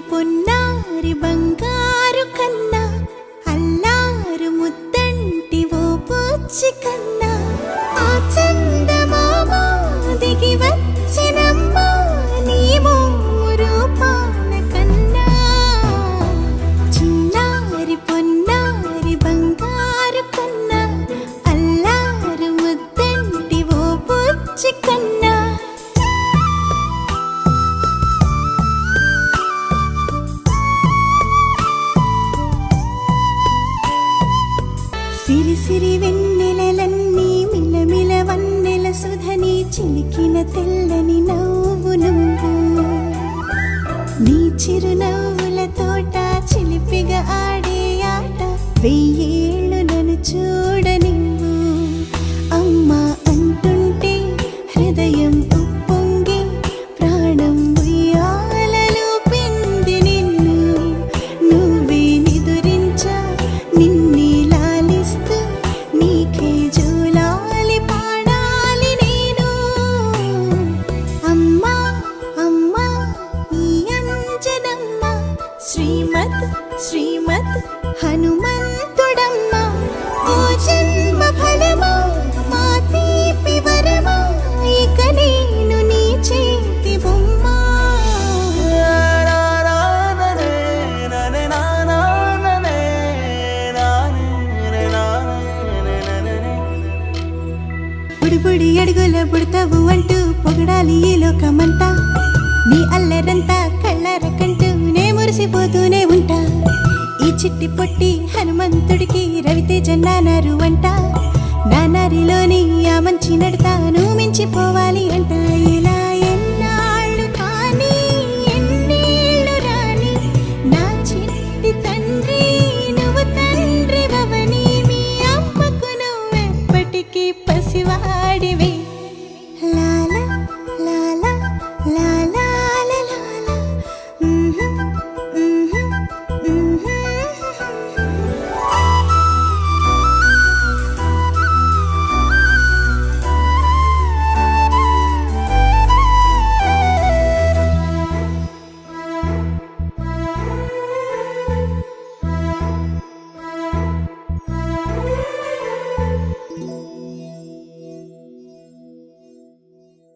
పొన్నారి బంగారు కన్నా అల్లారు ముద్దంటి ఓ పూచి కన్నా ఆ చందమామ దిగి వచ్చినమ్మా నీ రూపాల కన్నా చిన్నారి పొన్నారి బంగారు కన్నా అల్లారు ముద్దంటి ఓ పూచి కన్నా సిరి సిరి వెన్నెలలన్నీ మిలమిల వన్నెల సుధని చిలికిన తెల్లని నవ్వు నువ్వు నీ చిరునవ్వుల తోట చిలిపిగా ఆడే ఆట వెయ్యేళ్ళు నన్ను చూడనివ్వు అమ్మా అంటుంటే హృదయం ఉప్పొంగి ప్రాణం ఉయ్యాలలో పిండి నిన్ను నువ్వే నిదురించా నిన్నే నీకే జూలాలి పాడాలి నేను అమ్మా అమ్మా ఈ అంజనమ్మ శ్రీమద్ శ్రీమద్ హనుమంతుడమ్మ ఓ జన్మ ఫలమా మా తీపి వరమా ఇక నేను నీ చేతి బొమ్మ బుడి అడుగుల బుడతావు అంటూ పొగడాలి ఈ లోకమంతా నీ అల్లరంతా కళ్ళారకంటూ నే మురిసిపోతూనే ఉంటా ఈ చిట్టి పొట్టి హనుమంతుడికి రవితేజ నానారు అంట నానారిలోని ఆ మంచి నడతాను మించిపోవాలి అంట ఇలా ఎన్నాళ్ళు కానీ ఎన్నేళ్ళు రాని నా చిట్టి తండ్రి నువ్వు తండ్రి భవని మీ అమ్మకు నువ్వెప్పటికీ పసివాడివి లాలా లాలా లాలా లాలా